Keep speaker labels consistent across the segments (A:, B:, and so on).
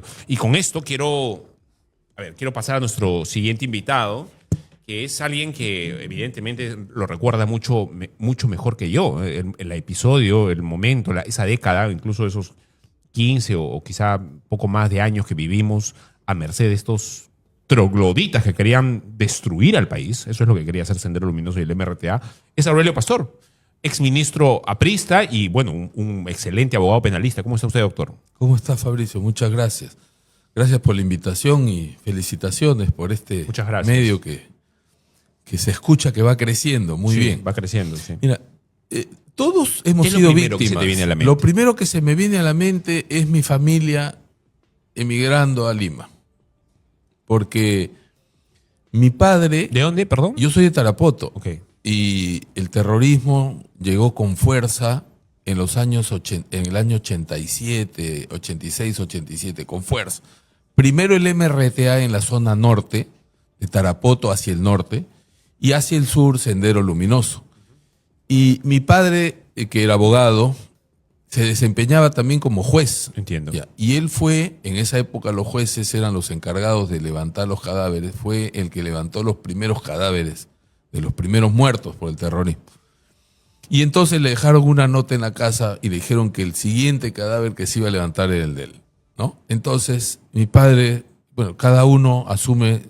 A: Perfecto. Y con esto quiero pasar a nuestro siguiente invitado, que es alguien que evidentemente lo recuerda mucho mejor que yo. El episodio, el momento, esa década, incluso esos 15 o quizá poco más de años que vivimos a merced de estos trogloditas que querían destruir al país. Eso es lo que quería hacer Sendero Luminoso y el MRTA. Es Aurelio Pastor, exministro aprista y, bueno, un excelente abogado penalista. ¿Cómo está usted, doctor?
B: ¿Cómo está, Fabricio? Muchas gracias. Gracias por la invitación y felicitaciones por este medio que se escucha que va creciendo muy bien.
A: Va creciendo, sí.
B: Mira, todos hemos sido víctimas.
A: Lo
B: primero que se me viene a la mente es mi familia emigrando a Lima. Porque mi padre...
A: ¿De dónde, perdón?
B: Yo soy de Tarapoto.
A: Okay.
B: Y el terrorismo llegó con fuerza en el año 87, 86, 87, con fuerza. Primero el MRTA en la zona norte, de Tarapoto hacia el norte, y hacia el sur, Sendero Luminoso. Y mi padre, que era abogado, se desempeñaba también como juez.
A: Entiendo.
B: Ya, y él fue, en esa época los jueces eran los encargados de levantar los cadáveres, fue el que levantó los primeros cadáveres de los primeros muertos por el terrorismo. Y entonces le dejaron una nota en la casa y le dijeron que el siguiente cadáver que se iba a levantar era el de él, ¿no? Entonces mi padre, bueno, cada uno asume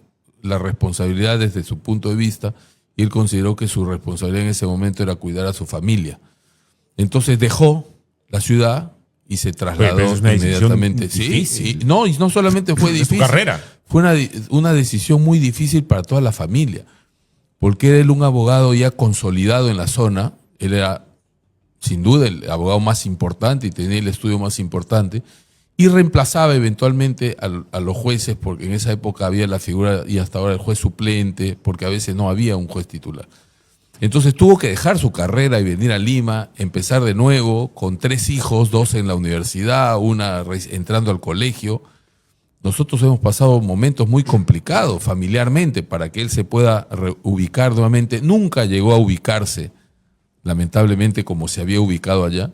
B: la responsabilidad desde su punto de vista y él consideró que su responsabilidad en ese momento era cuidar a su familia. Entonces dejó la ciudad y se trasladó inmediatamente. Sí, y no solamente fue difícil.
A: Su carrera.
B: Fue una decisión muy difícil para toda la familia, porque era él un abogado ya consolidado en la zona. Él era, sin duda, el abogado más importante y tenía el estudio más importante, y reemplazaba eventualmente a los jueces, porque en esa época había la figura, y hasta ahora el juez suplente, porque a veces no había un juez titular. Entonces tuvo que dejar su carrera y venir a Lima, empezar de nuevo con 3 hijos, 2 en la universidad, una entrando al colegio. Nosotros hemos pasado momentos muy complicados familiarmente para que él se pueda ubicar nuevamente. Nunca llegó a ubicarse, lamentablemente, como se había ubicado allá.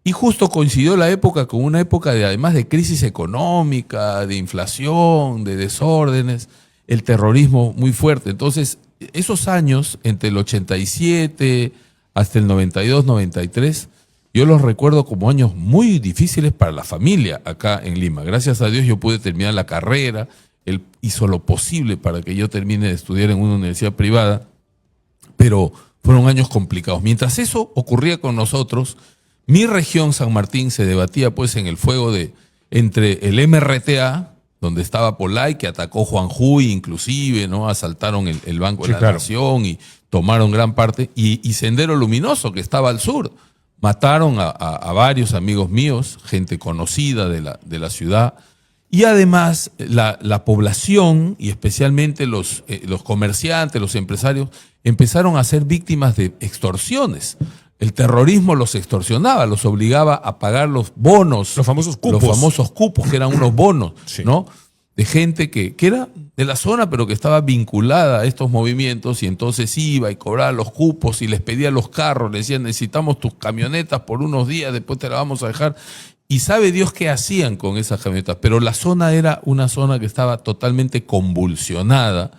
B: Y justo coincidió la época con una época además de crisis económica, de inflación, de desórdenes, el terrorismo muy fuerte. Entonces, esos años, entre el 87 hasta el 92, 93, yo los recuerdo como años muy difíciles para la familia acá en Lima. Gracias a Dios yo pude terminar la carrera. Él hizo lo posible para que yo termine de estudiar en una universidad privada, pero fueron años complicados. Mientras eso ocurría con nosotros, mi región, San Martín, se debatía pues en el fuego entre el MRTA, donde estaba Polay, que atacó Juanjuy inclusive, ¿no? Asaltaron el Banco de la Nación y tomaron gran parte, y Sendero Luminoso, que estaba al sur. Mataron a varios amigos míos, gente conocida de la ciudad, y además la población, y especialmente los comerciantes, los empresarios, empezaron a ser víctimas de extorsiones. El terrorismo los extorsionaba, los obligaba a pagar los bonos.
A: Los famosos cupos.
B: Los famosos cupos, que eran unos bonos,
A: sí,
B: ¿no? De gente que era de la zona, pero que estaba vinculada a estos movimientos, y entonces iba y cobraba los cupos y les pedía los carros, les decían: necesitamos tus camionetas por unos días, después te las vamos a dejar. Y sabe Dios qué hacían con esas camionetas, pero la zona era una zona que estaba totalmente convulsionada.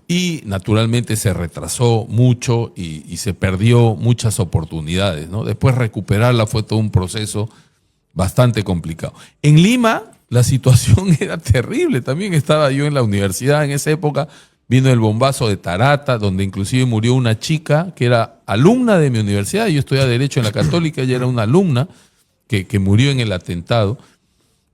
B: Y naturalmente se retrasó mucho y se perdió muchas oportunidades, ¿no? Después recuperarla fue todo un proceso bastante complicado. En Lima la situación era terrible. También estaba yo en la universidad en esa época. Vino el bombazo de Tarata, donde inclusive murió una chica que era alumna de mi universidad. Yo estudiaba Derecho en la Católica, ella era una alumna que murió en el atentado.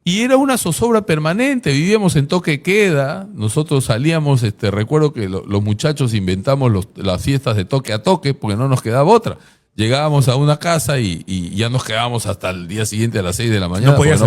B: Y era una zozobra permanente, vivíamos en toque de queda, nosotros salíamos, recuerdo que los muchachos inventamos las fiestas de toque a toque porque no nos quedaba otra. Llegábamos a una casa y ya nos quedábamos hasta el día siguiente a las 6 de la mañana,
A: no podíamos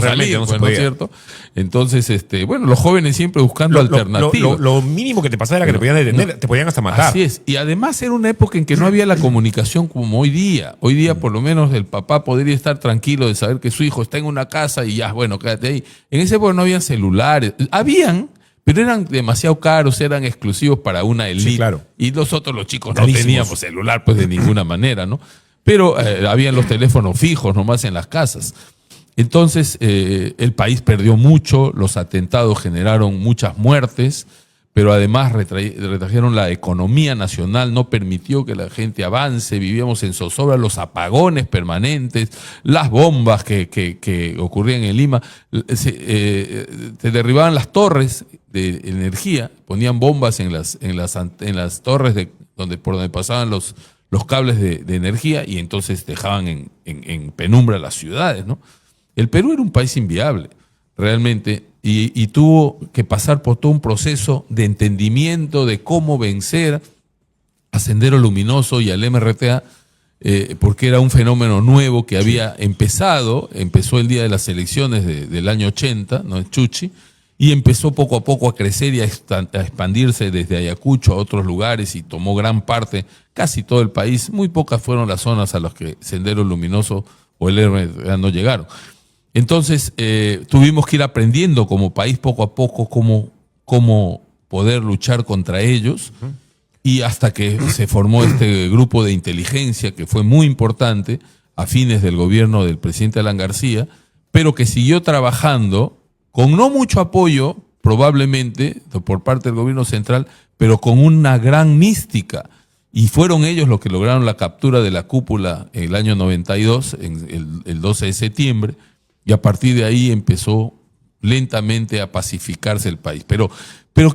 A: salir,
B: pues, ¿no es cierto? Entonces, bueno, los jóvenes siempre buscando alternativas.
A: Lo mínimo que te pasaba era que te podían detener, te podían hasta matar.
B: Así es, y además era una época en que no había la comunicación como hoy día. Hoy día por lo menos el papá podría estar tranquilo de saber que su hijo está en una casa y ya, bueno, quédate ahí. En esa época no había celulares, habían, pero eran demasiado caros, eran exclusivos para una élite.
A: Sí, claro.
B: Y nosotros los chicos no teníamos celular pues de ninguna manera, ¿no? Pero habían los teléfonos fijos nomás en las casas. Entonces, el país perdió mucho, los atentados generaron muchas muertes, pero además retrajeron la economía nacional, no permitió que la gente avance, vivíamos en zozobra, los apagones permanentes, las bombas que ocurrían en Lima, se derribaban las torres de energía, ponían bombas en las torres por donde pasaban los cables de energía y entonces dejaban en penumbra las ciudades, ¿no? El Perú era un país inviable, realmente, y tuvo que pasar por todo un proceso de entendimiento de cómo vencer a Sendero Luminoso y al MRTA, porque era un fenómeno nuevo que había empezó el día de las elecciones del año 80, ¿no? En Chuchi, y empezó poco a poco a crecer y a expandirse desde Ayacucho a otros lugares y tomó gran parte, casi todo el país. Muy pocas fueron las zonas a las que Sendero Luminoso o el MRTA no llegaron. Entonces tuvimos que ir aprendiendo como país poco a poco cómo poder luchar contra ellos, y hasta que se formó este grupo de inteligencia que fue muy importante a fines del gobierno del presidente Alan García, pero que siguió trabajando con no mucho apoyo probablemente por parte del gobierno central, pero con una gran mística. Y fueron ellos los que lograron la captura de la cúpula en el año 92, el 12 de septiembre, y a partir de ahí empezó lentamente a pacificarse el país. Pero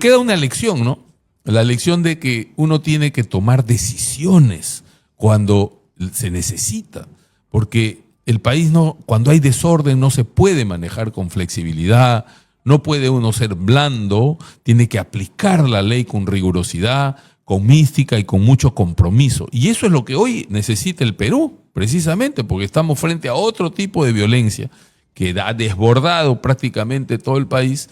B: queda una lección, ¿no? La lección de que uno tiene que tomar decisiones cuando se necesita, porque el país cuando hay desorden no se puede manejar con flexibilidad, no puede uno ser blando, tiene que aplicar la ley con rigurosidad, con mística y con mucho compromiso. Y eso es lo que hoy necesita el Perú, precisamente, porque estamos frente a otro tipo de violencia que ha desbordado prácticamente todo el país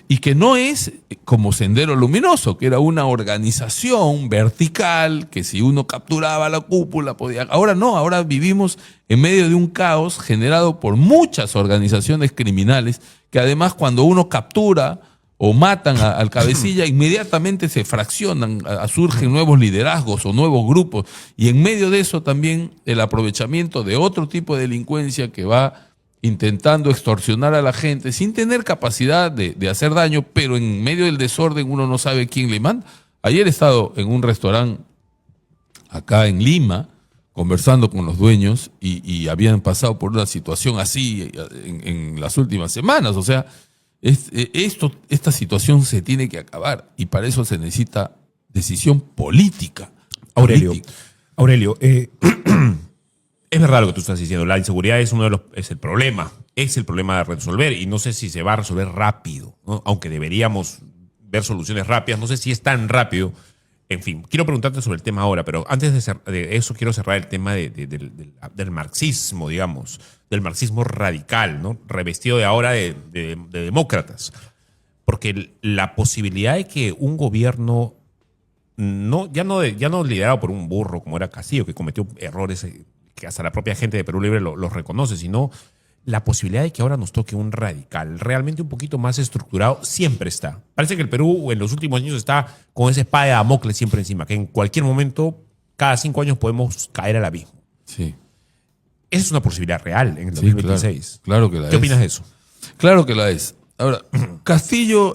B: y que no es como Sendero Luminoso, que era una organización vertical, que si uno capturaba la cúpula podía... Ahora no, ahora vivimos en medio de un caos generado por muchas organizaciones criminales que además cuando uno captura o matan al cabecilla, inmediatamente se fraccionan, surgen nuevos liderazgos o nuevos grupos, y en medio de eso también el aprovechamiento de otro tipo de delincuencia que va intentando extorsionar a la gente sin tener capacidad de hacer daño, pero en medio del desorden uno no sabe quién le manda. Ayer he estado en un restaurante acá en Lima conversando con los dueños y habían pasado por una situación así en las últimas semanas. O sea, esta situación se tiene que acabar y para eso se necesita decisión política.
A: Aurelio, es verdad lo que tú estás diciendo. La inseguridad es el problema a resolver y no sé si se va a resolver rápido, ¿no? Aunque deberíamos ver soluciones rápidas, no sé si es tan rápido. En fin, quiero preguntarte sobre el tema ahora, pero antes de eso quiero cerrar el tema del marxismo, digamos, del marxismo radical, ¿no? Revestido de ahora de demócratas. Porque la posibilidad de que un gobierno, ya no liderado por un burro como era Castillo, que cometió errores que hasta la propia gente de Perú Libre los reconoce, sino la posibilidad de que ahora nos toque un radical, realmente un poquito más estructurado, siempre está. Parece que el Perú en los últimos años está con esa espada de Damocles siempre encima, que en cualquier momento, cada 5 años podemos caer al abismo.
B: Sí.
A: Esa es una posibilidad real en el 2026.
B: Claro que la es.
A: ¿Qué opinas de eso?
B: Claro que la es. Ahora, Castillo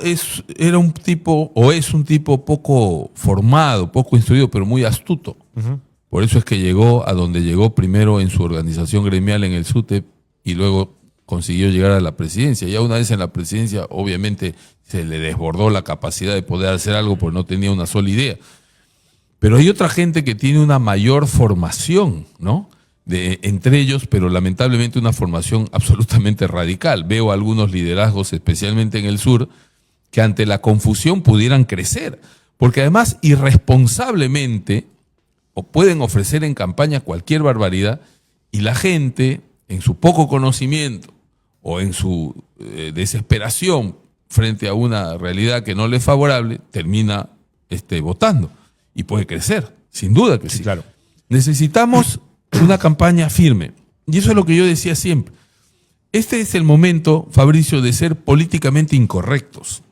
B: era un tipo, o es un tipo poco formado, poco instruido, pero muy astuto. Uh-huh. Por eso es que llegó a donde llegó primero en su organización gremial en el SUTEP y luego consiguió llegar a la presidencia. Ya una vez en la presidencia, obviamente, se le desbordó la capacidad de poder hacer algo porque no tenía una sola idea. Pero hay otra gente que tiene una mayor formación, ¿no? Entre ellos, pero lamentablemente una formación absolutamente radical. Veo algunos liderazgos, especialmente en el sur, que ante la confusión pudieran crecer. Porque además, irresponsablemente, o pueden ofrecer en campaña cualquier barbaridad y la gente, en su poco conocimiento o en su desesperación frente a una realidad que no le es favorable, termina votando y puede crecer, sin duda que sí.
A: Claro.
B: Necesitamos una campaña firme y eso es lo que yo decía siempre. Este es el momento, Fabricio, de ser políticamente incorrectos.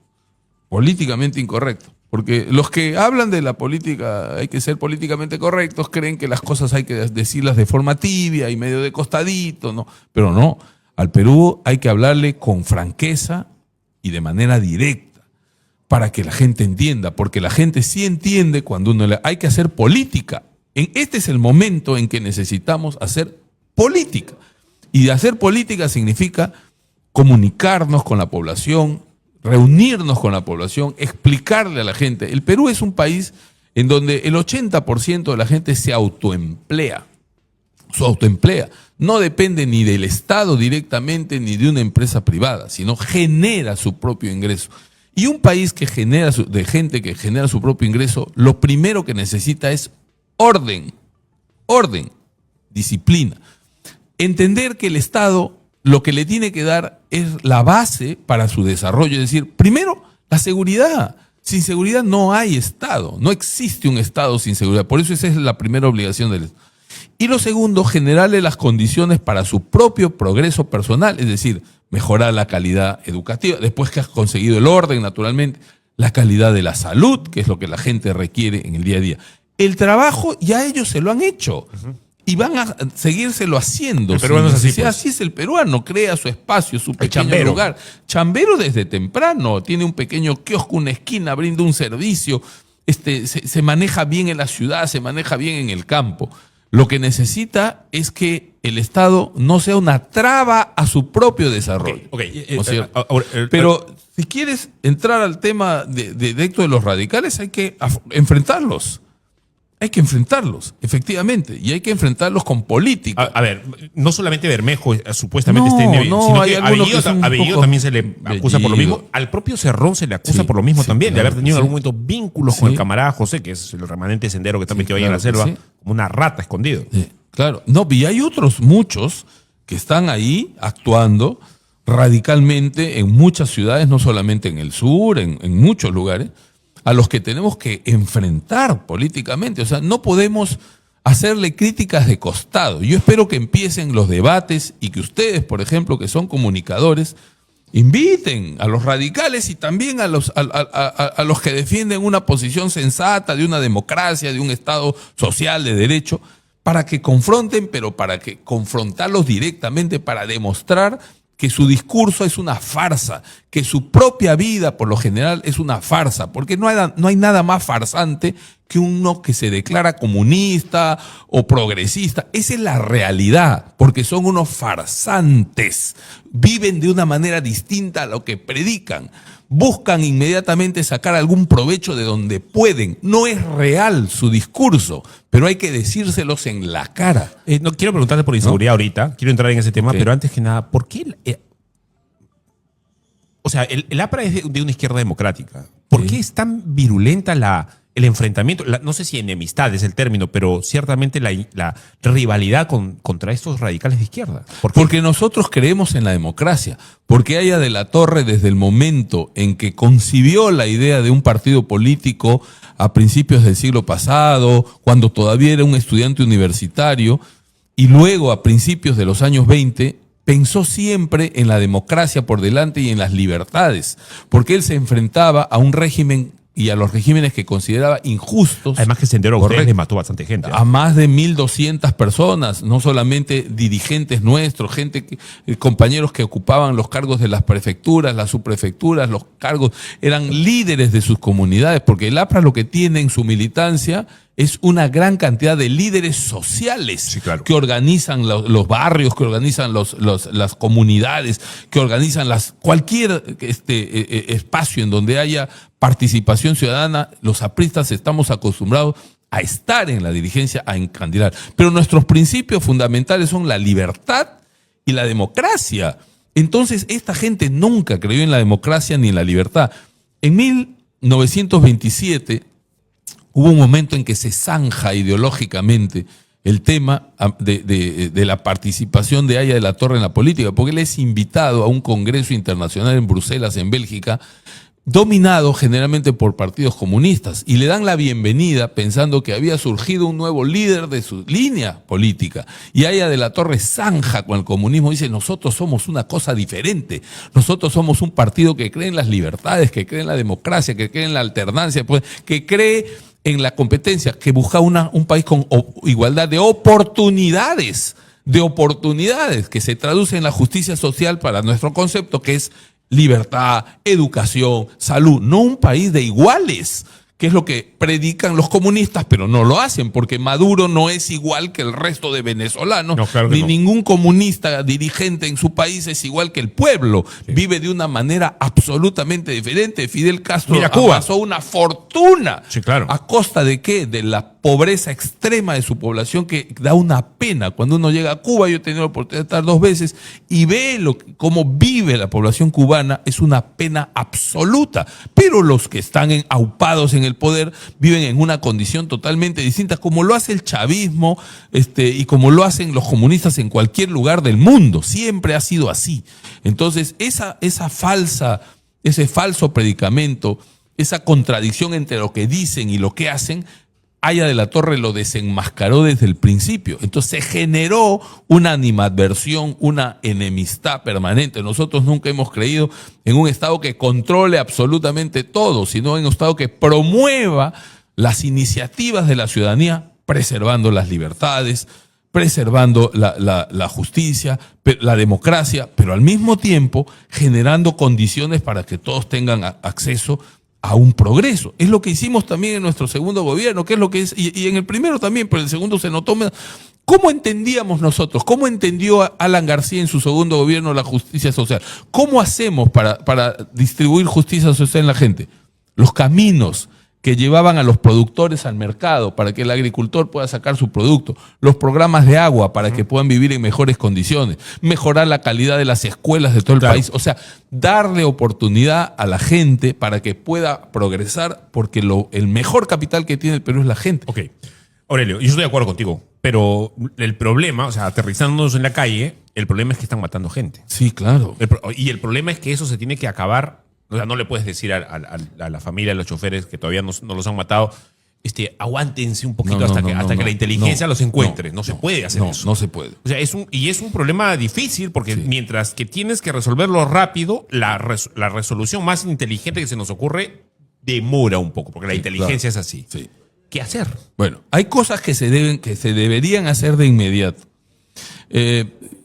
B: Políticamente incorrectos. Porque los que hablan de la política, hay que ser políticamente correctos, creen que las cosas hay que decirlas de forma tibia y medio de costadito, ¿no? Pero no, Al Perú hay que hablarle con franqueza y de manera directa para que la gente entienda, porque la gente sí entiende cuando hay que hacer política. Este es el momento en que necesitamos hacer política. Y hacer política significa comunicarnos con la población, reunirnos con la población, explicarle a la gente. El Perú es un país en donde el 80% de la gente se autoemplea. No depende ni del Estado directamente ni de una empresa privada, sino genera su propio ingreso. Y un país de gente que genera su propio ingreso, lo primero que necesita es orden, disciplina. Entender que el Estado lo que le tiene que dar es la base para su desarrollo. Es decir, primero, la seguridad. Sin seguridad no hay Estado. No existe un Estado sin seguridad. Por eso esa es la primera obligación del Estado. Y lo segundo, generarle las condiciones para su propio progreso personal. Es decir, mejorar la calidad educativa. Después que has conseguido el orden, naturalmente, la calidad de la salud, que es lo que la gente requiere en el día a día. El trabajo ya ellos se lo han hecho. Y van a seguírselo haciendo.
A: El peruano es así, pues.
B: Así es el peruano, crea su espacio, su pequeño
A: chambero.
B: lugar. Chambero desde temprano, tiene un pequeño kiosco, una esquina, brinda un servicio, se maneja bien en la ciudad, se maneja bien en el campo. Lo que necesita es que el Estado no sea una traba a su propio desarrollo. ¿No es cierto? Pero si quieres entrar al tema directo de los radicales, hay que enfrentarlos. Hay que enfrentarlos, efectivamente, y hay que enfrentarlos con política.
A: A ver, no solamente Bermejo supuestamente está inhibido, sino que a Bellido también se le acusa por lo mismo. Al propio Cerrón se le acusa por lo mismo también, de haber tenido en algún momento vínculos con el camarada José, que es el remanente sendero que está metido ahí en la selva, como una rata escondido.
B: Claro, no, y hay otros muchos que están ahí actuando radicalmente en muchas ciudades, no solamente en el sur, en muchos lugares, a los que tenemos que enfrentar políticamente. O sea, no podemos hacerle críticas de costado. Yo espero que empiecen los debates y que ustedes, por ejemplo, que son comunicadores, inviten a los radicales y también a los que defienden una posición sensata de una democracia, de un Estado social de derecho, para que confronten, pero para que confrontarlos directamente, para demostrar que su discurso es una farsa, que su propia vida, por lo general, es una farsa, porque no hay nada más farsante que uno que se declara comunista o progresista. Esa es la realidad, porque son unos farsantes. Viven de una manera distinta a lo que predican. Buscan inmediatamente sacar algún provecho de donde pueden. No es real su discurso, pero hay que decírselos en la cara.
A: No quiero preguntarte por inseguridad ahorita, quiero entrar en ese tema, pero antes que nada, ¿por qué? O sea, el APRA es de una izquierda democrática. ¿Por qué es tan virulenta el enfrentamiento? No sé si enemistad es el término, pero ciertamente la rivalidad contra estos radicales de izquierda.
B: Porque nosotros creemos en la democracia. Porque Haya de la Torre, desde el momento en que concibió la idea de un partido político a principios del siglo pasado, cuando todavía era un estudiante universitario, y luego a principios de los años 20, pensó siempre en la democracia por delante y en las libertades, porque él se enfrentaba a un régimen y a los regímenes que consideraba injustos.
A: Además que Sendero Gómez le mató bastante gente.
B: A más de 1.200 personas, no solamente dirigentes nuestros, compañeros que ocupaban los cargos de las prefecturas, las subprefecturas, los cargos, eran líderes de sus comunidades, porque el APRA lo que tiene en su militancia es una gran cantidad de líderes sociales que organizan los barrios, que organizan las comunidades, que organizan cualquier espacio en donde haya participación ciudadana. Los apristas estamos acostumbrados a estar en la dirigencia, a encandilar. Pero nuestros principios fundamentales son la libertad y la democracia. Entonces, esta gente nunca creyó en la democracia ni en la libertad. En 1927... hubo un momento en que se zanja ideológicamente el tema de la participación de Haya de la Torre en la política, porque él es invitado a un congreso internacional en Bruselas, en Bélgica, dominado generalmente por partidos comunistas, y le dan la bienvenida pensando que había surgido un nuevo líder de su línea política. Y Haya de la Torre zanja con el comunismo, dice: nosotros somos una cosa diferente, nosotros somos un partido que cree en las libertades, que cree en la democracia, que cree en la alternancia, pues, que cree en la competencia, que busca un país con igualdad de oportunidades, de oportunidades que se traduce en la justicia social para nuestro concepto, que es libertad, educación, salud, no un país de iguales, que es lo que predican los comunistas, pero no lo hacen, porque Maduro no es igual que el resto de venezolanos,
A: No, claro que
B: ni
A: no.
B: ningún comunista dirigente en su país es igual que el pueblo.
A: Sí.
B: Vive de una manera absolutamente diferente. Fidel Castro
A: Mira Cuba.
B: amasó una fortuna.
A: Sí, claro.
B: ¿A costa de qué? De la pobreza extrema de su población, que da una pena. Cuando uno llega a Cuba, yo he tenido la oportunidad de estar 2 veces, y ve cómo vive la población cubana, es una pena absoluta. Pero los que están aupados en el poder viven en una condición totalmente distinta, como lo hace el chavismo y como lo hacen los comunistas en cualquier lugar del mundo. Siempre ha sido así. Entonces, ese falso predicamento, esa contradicción entre lo que dicen y lo que hacen, Haya de la Torre lo desenmascaró desde el principio. Entonces se generó una animadversión, una enemistad permanente. Nosotros nunca hemos creído en un Estado que controle absolutamente todo, sino en un Estado que promueva las iniciativas de la ciudadanía, preservando las libertades, preservando la justicia, la democracia, pero al mismo tiempo generando condiciones para que todos tengan acceso a un progreso. Es lo que hicimos también en nuestro segundo gobierno, que es lo que es, y en el primero también, pero en el segundo se notó. ¿Cómo entendíamos nosotros? ¿Cómo entendió Alan García en su segundo gobierno la justicia social? ¿Cómo hacemos para distribuir justicia social en la gente? Los caminos que llevaban a los productores al mercado para que el agricultor pueda sacar su producto, los programas de agua para que puedan vivir en mejores condiciones, mejorar la calidad de las escuelas de todo el país, o sea, darle oportunidad a la gente para que pueda progresar, porque el mejor capital que tiene el Perú es la gente.
A: Ok, Aurelio, yo estoy de acuerdo contigo, pero el problema, o sea, aterrizándonos en la calle, el problema es que están matando gente.
B: Sí, claro.
A: Y el problema es que eso se tiene que acabar. O sea, no le puedes decir a la familia de los choferes que todavía no los han matado, aguántense un poquito hasta que la inteligencia los encuentre. No se puede hacer eso.
B: No se puede.
A: O sea, es un problema difícil porque mientras que tienes que resolverlo rápido, la resolución más inteligente que se nos ocurre demora un poco, porque la inteligencia es así.
B: Sí.
A: ¿Qué hacer?
B: Bueno, hay cosas que se deberían hacer de inmediato.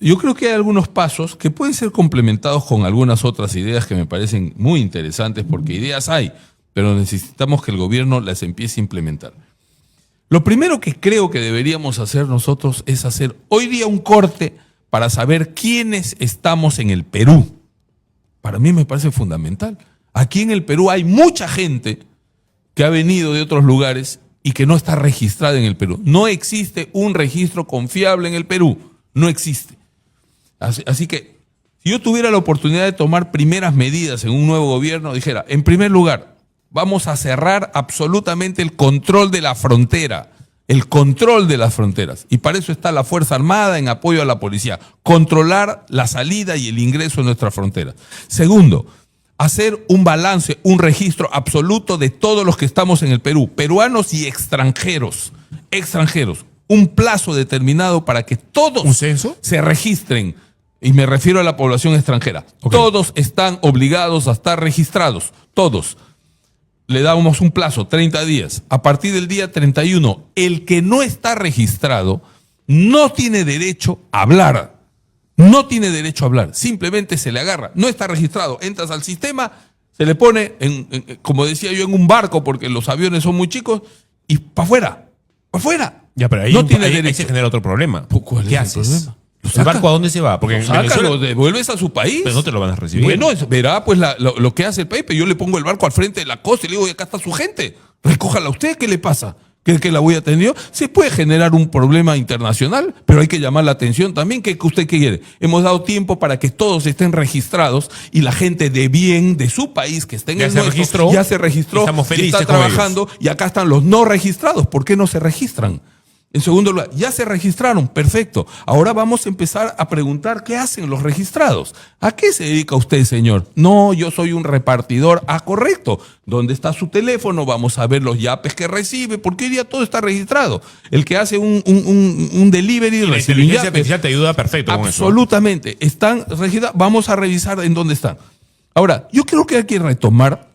B: Yo creo que hay algunos pasos que pueden ser complementados con algunas otras ideas que me parecen muy interesantes, porque ideas hay, pero necesitamos que el gobierno las empiece a implementar. Lo primero que creo que deberíamos hacer nosotros es hacer hoy día un corte para saber quiénes estamos en el Perú. Para mí me parece fundamental. Aquí en el Perú hay mucha gente que ha venido de otros lugares y que no está registrada en el Perú. No existe un registro confiable en el Perú. No existe. Así que, si yo tuviera la oportunidad de tomar primeras medidas en un nuevo gobierno, dijera, en primer lugar, vamos a cerrar absolutamente el control de la frontera. El control de las fronteras. Y para eso está la Fuerza Armada en apoyo a la policía. Controlar la salida y el ingreso a nuestras fronteras. Segundo, hacer un balance, un registro absoluto de todos los que estamos en el Perú, peruanos y extranjeros. Un plazo determinado para que todos
A: ¿Un censo?
B: se registren. Y me refiero a la población extranjera.
A: Okay.
B: Todos están obligados a estar registrados. Todos. Le damos un plazo, 30 días. A partir del día 31, el que no está registrado no tiene derecho a hablar. No tiene derecho a hablar. Simplemente se le agarra. No está registrado. Entras al sistema, se le pone, como decía yo, en un barco, porque los aviones son muy chicos, y para afuera. Para afuera.
A: Ya, pero ahí,
B: no tiene
A: ahí
B: derecho.
A: se genera otro problema.
B: ¿Cuál
A: ¿Qué
B: es el
A: haces?
B: problema?
A: ¿El barco a dónde se va? Porque en
B: Sácalo,
A: Venezuela,
B: devuelves a su país.
A: pero no te lo van a recibir.
B: Bueno, verá pues lo que hace el país. Pero yo le pongo el barco al frente de la costa y le digo, acá está su gente. Recójala usted, ¿qué le pasa? ¿Cree que la voy a atender? Se puede generar un problema internacional, pero hay que llamar la atención también. ¿Qué usted quiere? Hemos dado tiempo para que todos estén registrados y la gente de bien de su país que esté en el nuestro ya se registró,
A: estamos felices,
B: está trabajando, y acá están los no registrados. ¿Por qué no se registran? En segundo lugar, ya se registraron, perfecto. Ahora vamos a empezar a preguntar qué hacen los registrados. ¿A qué se dedica usted, señor? No, yo soy un repartidor. Ah, correcto. ¿Dónde está su teléfono? Vamos a ver los yapes que recibe, porque hoy día todo está registrado. El que hace un delivery
A: Y la
B: recibe
A: inteligencia
B: yapes.
A: artificial te ayuda perfecto con eso.
B: Absolutamente. Están registrados. Vamos a revisar en dónde están. Ahora, yo creo que hay que retomar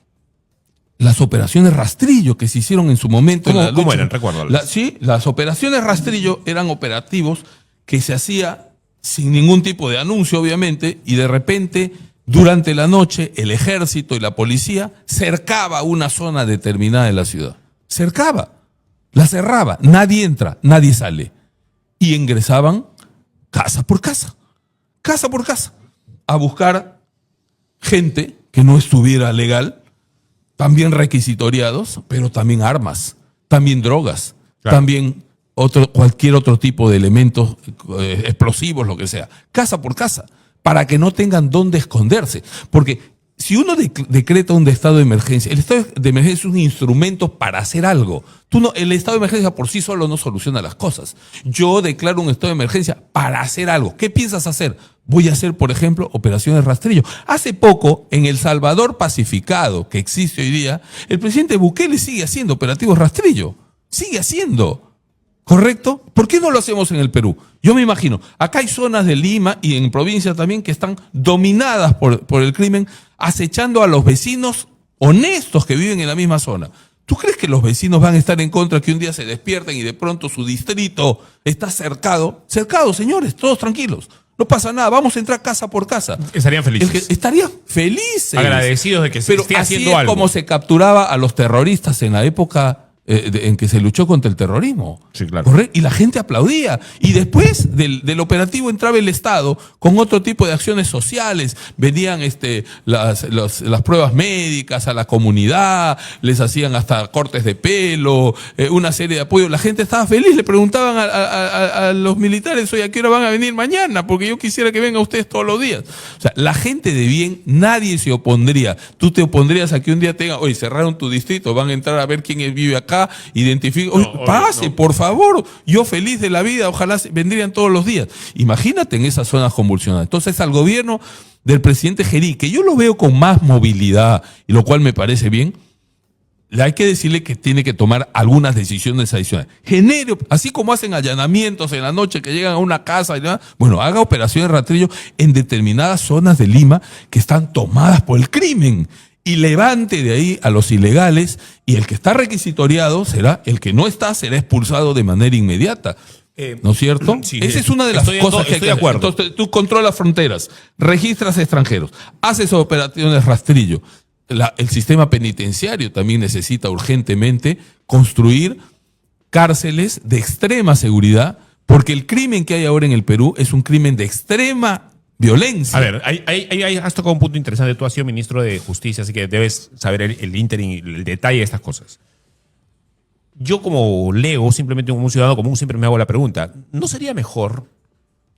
B: las operaciones rastrillo que se hicieron en su momento.
A: ¿Cómo
B: en la lucha.
A: eran? Recuerdo.
B: Sí, las operaciones rastrillo eran operativos que se hacía sin ningún tipo de anuncio, obviamente, y de repente, durante la noche, el ejército y la policía cercaba una zona determinada de la ciudad. Cercaba, la cerraba, nadie entra, nadie sale. Y ingresaban casa por casa, a buscar gente que no estuviera legal, también requisitoriados, pero también armas, también drogas,
A: claro,
B: también cualquier otro tipo de elementos explosivos, lo que sea, casa por casa, para que no tengan dónde esconderse. Porque si uno decreta un estado de emergencia, el estado de emergencia es un instrumento para hacer algo. El estado de emergencia por sí solo no soluciona las cosas. Yo declaro un estado de emergencia para hacer algo. ¿Qué piensas hacer? Voy a hacer, por ejemplo, operaciones rastrillo. Hace poco, en El Salvador pacificado, que existe hoy día, el presidente Bukele sigue haciendo operativos rastrillo. Sigue haciendo. ¿Correcto? ¿Por qué no lo hacemos en el Perú? Yo me imagino, acá hay zonas de Lima y en provincia también que están dominadas por el crimen, acechando a los vecinos honestos que viven en la misma zona. ¿Tú crees que los vecinos van a estar en contra que un día se despierten y de pronto su distrito está cercado? Cercado, señores, todos tranquilos. No pasa nada, vamos a entrar casa por casa.
A: Estarían felices.
B: Estarían felices.
A: Agradecidos de que se esté haciendo algo.
B: Pero así es como se capturaba a los terroristas en la época en que se luchó contra el terrorismo.
A: Sí, claro.
B: ¿Correcto? Y la gente aplaudía. Y después del operativo entraba el Estado con otro tipo de acciones sociales. Venían las pruebas médicas a la comunidad, les hacían hasta cortes de pelo, una serie de apoyos. La gente estaba feliz, le preguntaban a los militares, oye, ¿a qué hora van a venir mañana? Porque yo quisiera que vengan ustedes todos los días. O sea, la gente de bien, nadie se opondría. Tú te opondrías a que un día oye, cerraron tu distrito, van a entrar a ver quién vive acá, identifica, pase, por favor, yo feliz de la vida, ojalá vendrían todos los días. Imagínate en esas zonas convulsionadas. Entonces al gobierno del presidente Gerí, que yo lo veo con más movilidad, y lo cual me parece bien, hay que decirle que tiene que tomar algunas decisiones adicionales. Así como hacen allanamientos en la noche que llegan a una casa y demás, bueno, haga operaciones de rastrillo en determinadas zonas de Lima que están tomadas por el crimen. Y levante de ahí a los ilegales, y el que está requisitoriado será, el que no está será expulsado de manera inmediata. ¿No es cierto?
A: Sí,
B: esa es una de las cosas que hay que hacer. Entonces tú controlas fronteras, registras extranjeros, haces operaciones rastrillo. El sistema penitenciario también necesita urgentemente construir cárceles de extrema seguridad, porque el crimen que hay ahora en el Perú es un crimen de extrema violencia.
A: A ver, has tocado un punto interesante. Tú has sido ministro de Justicia, así que debes saber el ínterin y el detalle de estas cosas. Yo como leo, simplemente como un ciudadano común, siempre me hago la pregunta, ¿no sería mejor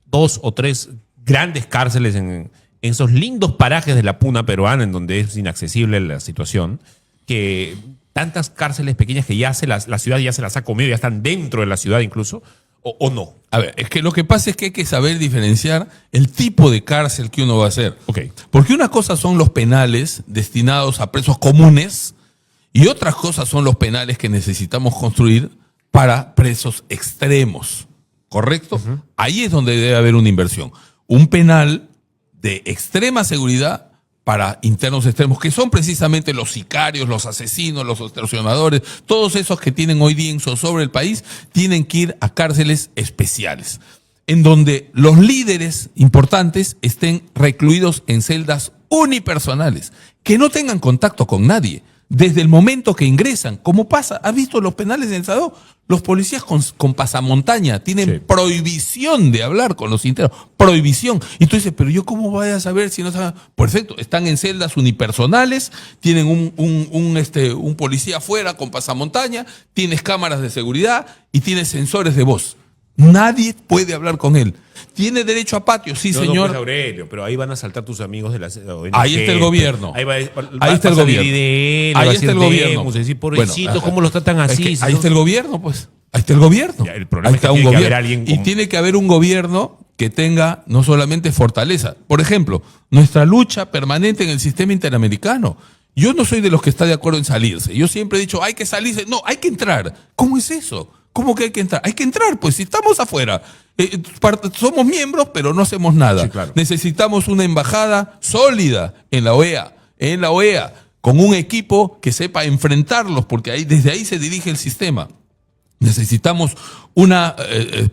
A: 2 o 3 grandes cárceles en esos lindos parajes de la puna peruana, en donde es inaccesible la situación, que tantas cárceles pequeñas que ya la ciudad ya se las ha comido, ya están dentro de la ciudad incluso? ¿O no?
B: A ver, es que lo que pasa es que hay que saber diferenciar el tipo de cárcel que uno va a hacer.
A: Okay.
B: Porque una cosa son los penales destinados a presos comunes y otras cosas son los penales que necesitamos construir para presos extremos. ¿Correcto? Uh-huh. Ahí es donde debe haber una inversión. Un penal de extrema seguridad para internos extremos, que son precisamente los sicarios, los asesinos, los extorsionadores, todos esos que tienen hoy día en zozobra el país, tienen que ir a cárceles especiales, en donde los líderes importantes estén recluidos en celdas unipersonales, que no tengan contacto con nadie, desde el momento que ingresan, como pasa, ¿has visto los penales en El Salvador? Los policías con pasamontaña tienen prohibición de hablar con los internos, prohibición. Y tú dices, pero yo cómo voy a saber si no saben. Perfecto, están en celdas unipersonales, tienen un policía afuera con pasamontaña, tienes cámaras de seguridad y tienes sensores de voz. Nadie puede hablar con él. ¿Tiene derecho a patio? Sí, señor.
A: No, pues, Aurelio, pero ahí van a saltar tus amigos de la ONG.
B: Ahí está el gobierno.
A: Ahí
B: está el gobierno.
A: Ahí está el gobierno. Decir, pobrecitos, bueno, ¿cómo los tratan así?
B: Ahí está el gobierno, pues. Ahí está el gobierno.
A: Ya, el problema es que tiene que haber alguien
B: y tiene que haber un gobierno que tenga no solamente fortaleza. Por ejemplo, nuestra lucha permanente en el sistema interamericano. Yo no soy de los que está de acuerdo en salirse. Yo siempre he dicho, hay que salirse. No, hay que entrar. ¿Cómo es eso? ¿Cómo que hay que entrar? Hay que entrar, pues si estamos afuera. Somos miembros, pero no hacemos nada.
A: Sí, claro.
B: Necesitamos una embajada sólida en la OEA, con un equipo que sepa enfrentarlos, porque desde ahí se dirige el sistema. Necesitamos una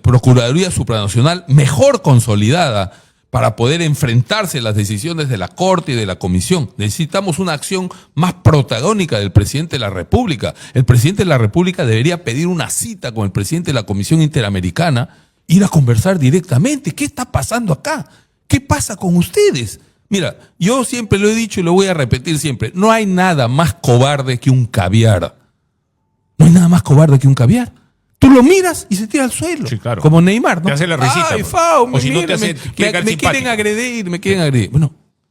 B: Procuraduría Supranacional mejor consolidada para poder enfrentarse a las decisiones de la Corte y de la Comisión. Necesitamos una acción más protagónica del presidente de la República. El presidente de la República debería pedir una cita con el presidente de la Comisión Interamericana, ir a conversar directamente. ¿Qué está pasando acá? ¿Qué pasa con ustedes? Mira, yo siempre lo he dicho y lo voy a repetir siempre. No hay nada más cobarde que un caviar. No hay nada más cobarde que un caviar. Tú lo miras y se tira al suelo.
A: Sí, claro.
B: Como Neymar, ¿no?
A: Te hace la risita.
B: Ay,
A: Pues.
B: Fao,
A: O si no te
B: mira,
A: hace
B: me quieren agredir, me quieren agredir.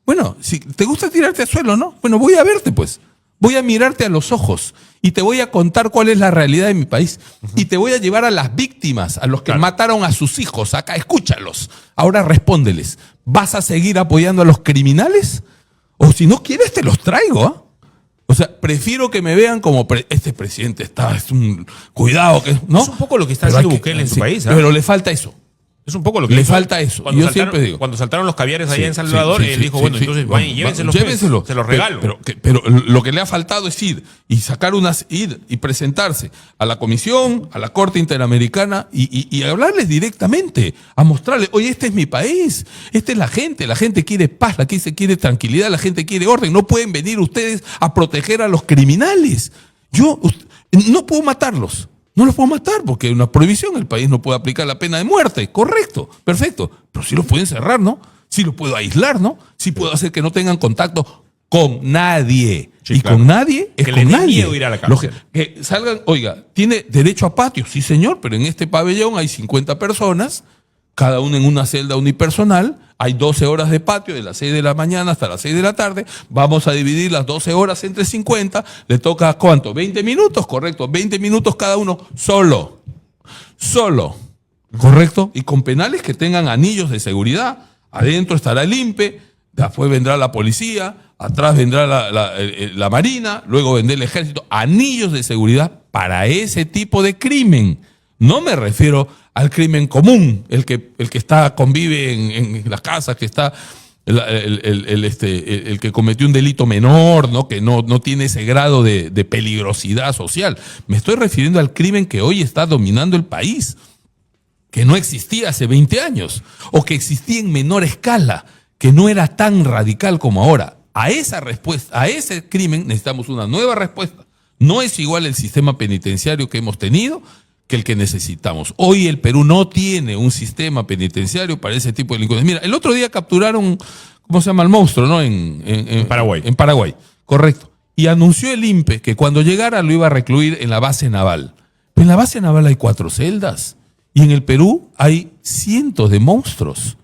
B: Bueno, si te gusta tirarte al suelo, ¿no? Bueno, voy a verte, pues. Voy a mirarte a los ojos y te voy a contar cuál es la realidad de mi país. Y te voy a llevar a las víctimas, a los que mataron a sus hijos. Acá, escúchalos. Ahora respóndeles. ¿Vas a seguir apoyando a los criminales? O si no quieres, te los traigo, ¿ah? O sea, prefiero que me vean como este presidente es un cuidado, ¿no?
A: Es un poco lo que está haciendo Bukele en su país.
B: Pero le falta eso.
A: Es un poco lo que
B: le
A: hizo.
B: falta eso.
A: Cuando
B: Yo
A: saltaron,
B: siempre digo.
A: Cuando saltaron los caviares allá en Salvador, él dijo, entonces vayan y llévenselos.
B: Llévenselo.
A: Se los regalo.
B: Pero lo que le ha faltado es ir y presentarse a la Comisión, a la Corte Interamericana y hablarles directamente, a mostrarles, oye, este es mi país, esta es la gente quiere paz, la gente quiere tranquilidad, la gente quiere orden. No pueden venir ustedes a proteger a los criminales. Yo no puedo matarlos. No los puedo matar porque hay una prohibición. El país no puede aplicar la pena de muerte. Correcto, perfecto. Pero sí los pueden cerrar, ¿no? Sí los puedo aislar, ¿no? Sí puedo hacer que no tengan contacto con nadie.
A: Sí,
B: y
A: claro.
B: con nadie es
A: que
B: con
A: le dé
B: nadie.
A: miedo ir a la cárcel.
B: Que salgan, oiga, tiene derecho a patio, sí señor, pero en este pabellón hay 50 personas, cada uno en una celda unipersonal. Hay 12 horas de patio de las 6 de la mañana hasta las 6 de la tarde. Vamos a dividir las 12 horas entre 50. Le toca, ¿cuánto? 20 minutos, correcto. 20 minutos cada uno solo. Solo. ¿Correcto? Y con penales que tengan anillos de seguridad. Adentro estará el INPE, después vendrá la policía, atrás vendrá la Marina, luego vendrá el Ejército. Anillos de seguridad para ese tipo de crimen. No me refiero al crimen común, el que convive en las casas, que está el que cometió un delito menor, ¿no? Que no tiene ese grado de peligrosidad social. Me estoy refiriendo al crimen que hoy está dominando el país, que no existía hace 20 años, o que existía en menor escala, que no era tan radical como ahora. A esa respuesta, a ese crimen necesitamos una nueva respuesta. No es igual el sistema penitenciario que hemos tenido que el que necesitamos. Hoy el Perú no tiene un sistema penitenciario para ese tipo de delincuentes. Mira, el otro día capturaron, ¿cómo se llama? El monstruo, ¿no? En
A: Paraguay.
B: En Paraguay, correcto. Y anunció el INPE que cuando llegara lo iba a recluir en la base naval. Pero en la base naval hay 4 celdas. Y en el Perú hay cientos de monstruos.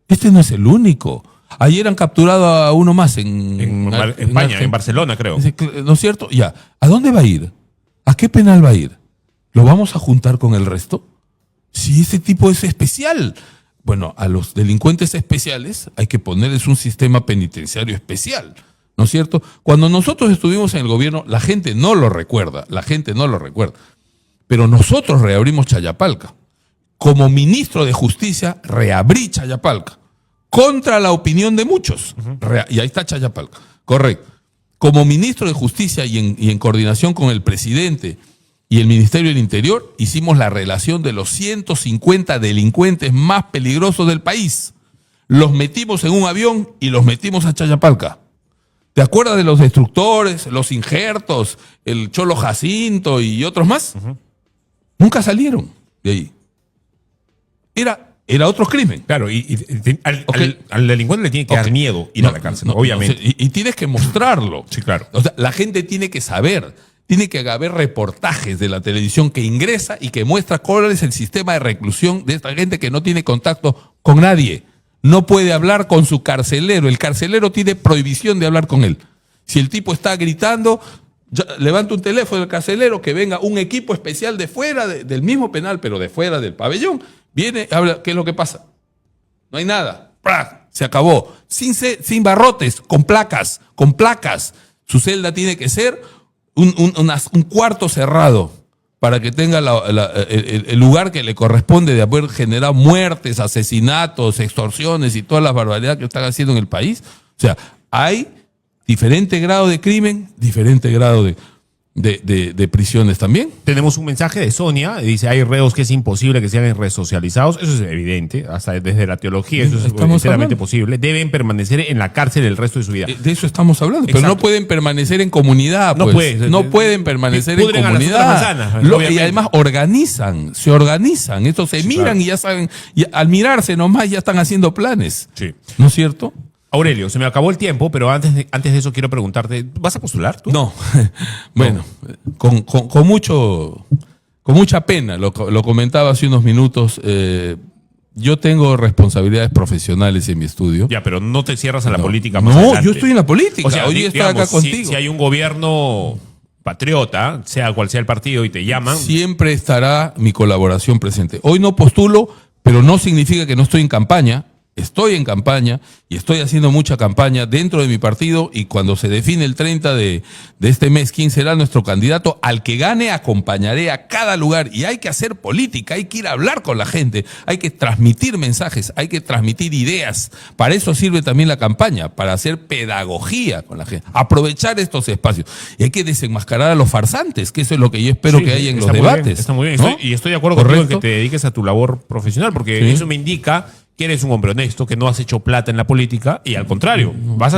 B: Este no es el único. Ayer han capturado a uno más en
A: España, en Barcelona, creo.
B: ¿No es cierto? Ya. ¿A dónde va a ir? ¿A qué penal va a ir? ¿Lo vamos a juntar con el resto? Si ese tipo es especial. Bueno, a los delincuentes especiales hay que ponerles un sistema penitenciario especial, ¿no es cierto? Cuando nosotros estuvimos en el gobierno, la gente no lo recuerda, pero nosotros reabrimos Chayapalca. Como ministro de Justicia, reabrí Chayapalca, contra la opinión de muchos. Y ahí está Chayapalca, correcto. Como ministro de Justicia y en coordinación con el presidente y el Ministerio del Interior, hicimos la relación de los 150 delincuentes más peligrosos del país. Los metimos en un avión y los metimos a Chayapalca. ¿Te acuerdas de los destructores, los injertos, el Cholo Jacinto y otros más? Nunca salieron de ahí. Era otro crimen.
A: Claro, al delincuente le tiene que dar miedo ir a la cárcel, obviamente.
B: Y tienes que mostrarlo.
A: Sí, claro.
B: O sea, la gente tiene que saber. Tiene que haber reportajes de la televisión que ingresa y que muestra cuál es el sistema de reclusión de esta gente que no tiene contacto con nadie. No puede hablar con su carcelero. El carcelero tiene prohibición de hablar con él. Si el tipo está gritando, levanta un teléfono del carcelero, que venga un equipo especial de fuera, del mismo penal, pero de fuera del pabellón. Viene, habla, ¿qué es lo que pasa? No hay nada. ¡Prá! Se acabó. Sin barrotes, con placas. Su celda tiene que ser un cuarto cerrado para que tenga el lugar que le corresponde de haber generado muertes, asesinatos, extorsiones y todas las barbaridades que están haciendo en el país. O sea, hay diferente grado de crimen, diferente grado de prisiones también.
A: Tenemos un mensaje de Sonia, dice, hay reos que es imposible que sean resocializados. Eso es evidente, hasta desde la teología eso es
B: Estamos
A: enteramente
B: hablando.
A: posible. Deben permanecer en la cárcel el resto de su vida.
B: De eso estamos hablando, pero
A: Exacto.
B: no pueden permanecer en comunidad.
A: No
B: Pues.
A: puede.
B: No pueden permanecer en
A: Pudren a las
B: comunidad.
A: otras manzanas,
B: Y
A: obviamente.
B: además se organizan. Estos se miran
A: claro.
B: y ya saben, y al mirarse nomás ya están haciendo planes.
A: Sí.
B: ¿No es cierto?
A: Aurelio, se me acabó el tiempo, pero antes de eso quiero preguntarte, ¿vas a postular tú?
B: No. Bueno, con mucha pena, lo comentaba hace unos minutos. Yo tengo responsabilidades profesionales en mi estudio.
A: Ya, pero no te cierras a la política más
B: No,
A: adelante.
B: yo estoy en la política.
A: O sea,
B: Hoy estoy acá
A: digamos,
B: contigo.
A: si hay un gobierno patriota, sea cual sea el partido, y te llaman,
B: Siempre estará mi colaboración presente. Hoy no postulo, pero no significa que no estoy en campaña. Estoy en campaña y estoy haciendo mucha campaña dentro de mi partido, y cuando se define el 30 de este mes quién será nuestro candidato, al que gane acompañaré a cada lugar. Y hay que hacer política, hay que ir a hablar con la gente, hay que transmitir mensajes, hay que transmitir ideas. Para eso sirve también la campaña, para hacer pedagogía con la gente, aprovechar estos espacios. Y hay que desenmascarar a los farsantes, que eso es lo que yo espero
A: sí,
B: que haya en los
A: está muy bien,
B: debates.
A: está muy bien.
B: ¿no?
A: Estoy de acuerdo contigo en que
B: Correcto.
A: te dediques a tu labor profesional, porque
B: Sí.
A: eso me indica que eres un hombre honesto, que no has hecho plata en la política, y al contrario,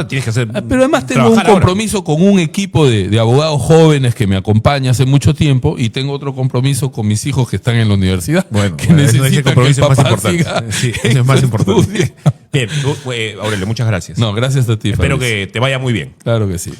A: tienes que hacer.
B: Pero además tengo un
A: trabajar ahora.
B: compromiso con un equipo de abogados jóvenes que me acompaña hace mucho tiempo, y tengo otro compromiso con mis hijos que están en la universidad.
A: Bueno,
B: que
A: ese
B: necesitan
A: compromiso
B: que el
A: es más
B: papá
A: importante.
B: siga
A: Sí,
B: en
A: eso es más
B: su
A: importante.
B: estudio.
A: Bien, Aurelio, muchas gracias.
B: No, gracias a ti,
A: Espero
B: Fabricio.
A: que te vaya muy bien.
B: Claro que sí.